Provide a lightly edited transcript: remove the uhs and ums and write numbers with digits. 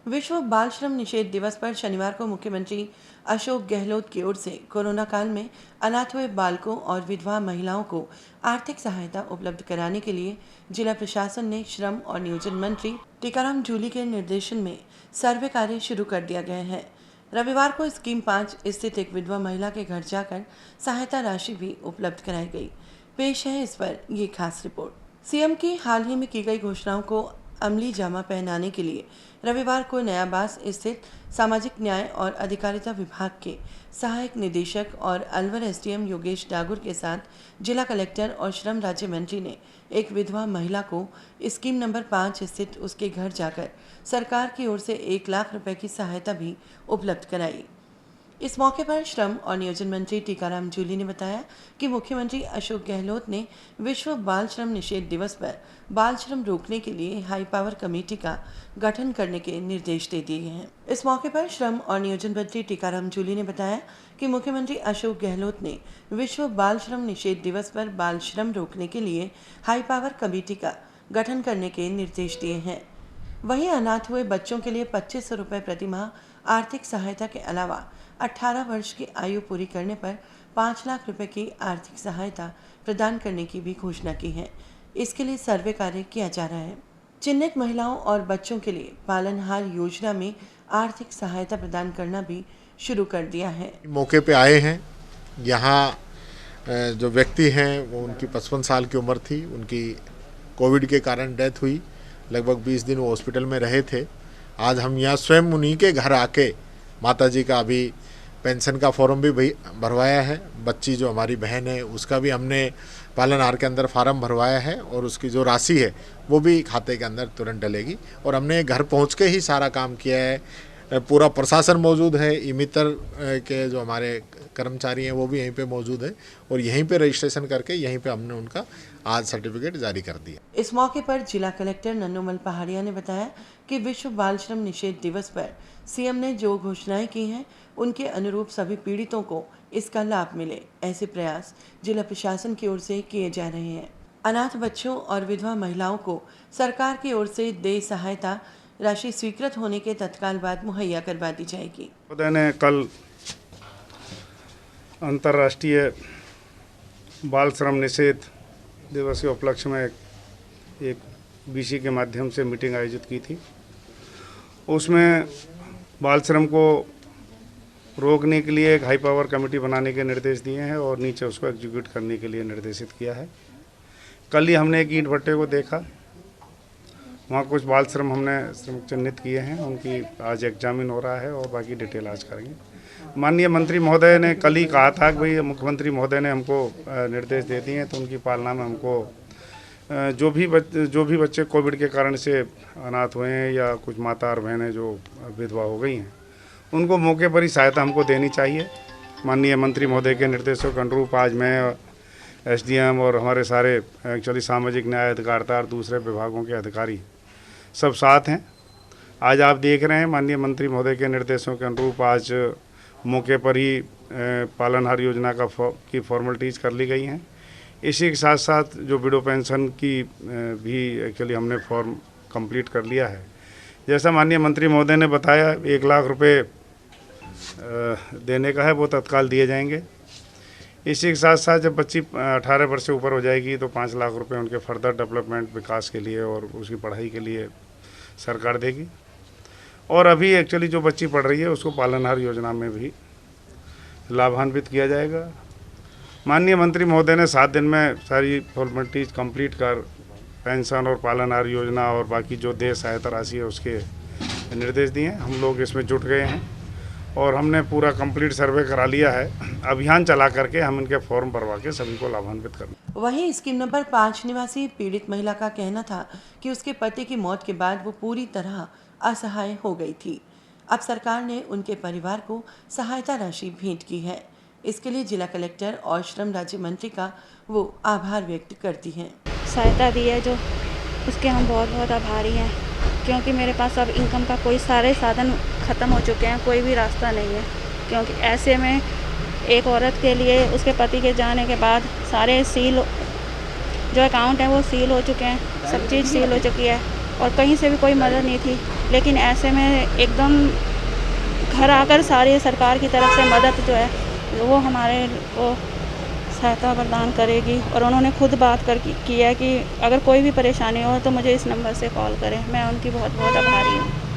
विश्व बाल श्रम निषेध दिवस पर शनिवार को मुख्यमंत्री अशोक गहलोत की ओर से कोरोना काल में अनाथ हुए बालकों और विधवा महिलाओं को आर्थिक सहायता उपलब्ध कराने के लिए जिला प्रशासन ने श्रम और नियोजन मंत्री टीकाराम जूली के निर्देशन में सर्वे कार्य शुरू कर दिया गया है। रविवार को स्कीम 5 स्थित एक विधवा महिला के घर जाकर सहायता राशि भी उपलब्ध कराई गई। पेश है इस पर ये खास रिपोर्ट। सीएम की हाल ही में की गई घोषणाओं को अमली जामा पहनाने के लिए रविवार को नयाबास स्थित सामाजिक न्याय और अधिकारिता विभाग के सहायक निदेशक और अलवर एसडीएम योगेश डागुर के साथ जिला कलेक्टर और श्रम राज्य मंत्री ने एक विधवा महिला को स्कीम नंबर 5 स्थित उसके घर जाकर सरकार की ओर से 1 लाख रुपए की सहायता भी उपलब्ध कराई। इस मौके पर श्रम और नियोजन मंत्री टीकाराम जूली ने बताया कि मुख्यमंत्री अशोक गहलोत ने विश्व बाल श्रम निषेध दिवस पर बाल श्रम रोकने के लिए हाई पावर कमेटी का गठन करने के निर्देश दे दिए हैं। इस मौके पर श्रम और नियोजन मंत्री टीकाराम जूली ने बताया कि मुख्यमंत्री अशोक गहलोत ने विश्व बाल श्रम निषेध दिवस पर बाल श्रम रोकने के लिए हाई पावर कमेटी का गठन करने के निर्देश दिए हैं। वहीं अनाथ हुए बच्चों के लिए 2500 रुपये प्रतिमाह आर्थिक सहायता के अलावा 18 वर्ष की आयु पूरी करने पर 5 लाख रुपए की आर्थिक सहायता प्रदान करने की भी घोषणा की है। इसके लिए सर्वे कार्य किया जा रहा है। चिन्हित महिलाओं और बच्चों के लिए पालनहार योजना में आर्थिक सहायता प्रदान करना भी शुरू कर दिया है। मौके पे आए हैं। यहाँ जो व्यक्ति हैं वो उनकी 55 साल की उम्र थी। उनकी कोविड के कारण डेथ हुई। लगभग 20 दिन वो हॉस्पिटल में रहे थे। आज हम यहाँ स्वयं उन्हीं के घर आके माताजी का अभी पेंशन का फॉर्म भी भरवाया है। बच्ची जो हमारी बहन है उसका भी हमने पालनहार के अंदर फार्म भरवाया है और उसकी जो राशि है वो भी खाते के अंदर तुरंत डलेगी। और हमने घर पहुंच के ही सारा काम किया है। पूरा प्रशासन मौजूद है। ई-मित्र के जो हमारे कर्मचारी हैं वो भी यहीं पे मौजूद है और यहीं पे रजिस्ट्रेशन करके यहीं पे हमने उनका आज सर्टिफिकेट जारी कर दिया। इस मौके पर जिला कलेक्टर नन्नूमल पहाड़िया ने बताया कि विश्व बाल श्रम निषेध दिवस पर सीएम ने जो घोषणाएं की हैं उनके अनुरूप सभी पीड़ितों को इसका लाभ मिले, ऐसे प्रयास जिला प्रशासन की ओर से किए जा रहे हैं। अनाथ बच्चों और विधवा महिलाओं को सरकार की ओर से देय सहायता राशि स्वीकृत होने के तत्काल बाद मुहैया करवा दी जाएगी। ने कल अंतर्राष्ट्रीय बाल श्रम निषेध दिवस के उपलक्ष्य में एक बीसी के माध्यम से मीटिंग आयोजित की थी। उसमें बाल श्रम को रोकने के लिए एक हाई पावर कमेटी बनाने के निर्देश दिए हैं और नीचे उसको एग्जीक्यूट करने के लिए निर्देशित किया है। कल ही हमने एक ईंट भट्टे को देखा। वहाँ कुछ बाल श्रम हमने श्रमिक चिन्हित किए हैं। उनकी आज एग्जामिन हो रहा है और बाकी डिटेल आज करेंगे। माननीय मंत्री महोदय ने कल ही कहा था कि भाई मुख्यमंत्री महोदय ने हमको निर्देश दे दिए हैं तो उनकी पालना में हमको जो भी बच्चे कोविड के कारण से अनाथ हुए हैं या कुछ माता और बहनें जो विधवा हो गई हैं उनको मौके पर ही सहायता हमको देनी चाहिए। माननीय मंत्री महोदय के निर्देशों के अनुरूप आज मैं एसडीएम और हमारे सारे एक्चुअली सामाजिक न्याय अधिकारिता और दूसरे विभागों के अधिकारी सब साथ हैं। आज आप देख रहे हैं माननीय मंत्री महोदय के निर्देशों के अनुरूप आज मौके पर ही पालनहार योजना की फॉर्मेलिटीज़ कर ली गई हैं। इसी के साथ साथ जो विडो पेंशन की भी एक्चुअली हमने फॉर्म कंप्लीट कर लिया है। जैसा माननीय मंत्री महोदय ने बताया 1 लाख रुपए देने का है, वो तत्काल दिए जाएंगे। इसी के साथ साथ जब बच्ची 18 वर्ष से ऊपर हो जाएगी तो 5 लाख रुपए उनके फर्दर डेवलपमेंट विकास के लिए और उसकी पढ़ाई के लिए सरकार देगी। और अभी एक्चुअली जो बच्ची पढ़ रही है उसको पालनहार योजना में भी लाभान्वित किया जाएगा। माननीय मंत्री महोदय ने 7 दिन में सारी फॉर्मेलिटीज कंप्लीट कर पेंशन और पालनहार योजना और बाकी जो देय सहायता राशि है उसके निर्देश दिए हैं। हम लोग इसमें जुट गए हैं और हमने पूरा कंप्लीट सर्वे करा लिया है। अभियान चला करके हम इनके फॉर्म भरवा के सभी को लाभान्वित करें। वहीं स्कीम नंबर 5 निवासी पीड़ित महिला का कहना था कि उसके पति की मौत के बाद वो पूरी तरह असहाय हो गई थी। अब सरकार ने उनके परिवार को सहायता राशि भेंट की है। इसके लिए जिला कलेक्टर और श्रम राज्य मंत्री का वो आभार व्यक्त करती हैं। सहायता दी है जो उसके हम बहुत बहुत आभारी हैं, क्योंकि मेरे पास अब इनकम का कोई सारे साधन ख़त्म हो चुके हैं, कोई भी रास्ता नहीं है। क्योंकि ऐसे में एक औरत के लिए उसके पति के जाने के बाद सारे सील जो अकाउंट है वो सील हो चुके हैं, सब चीज़ सील हो चुकी है और कहीं से भी कोई मदद नहीं थी। लेकिन ऐसे में एकदम घर आकर सारी सरकार की तरफ से मदद जो है वो हमारे को सहायता प्रदान करेगी। और उन्होंने खुद बात की है कि अगर कोई भी परेशानी हो तो मुझे इस नंबर से कॉल करें। मैं उनकी बहुत बहुत आभारी हूँ।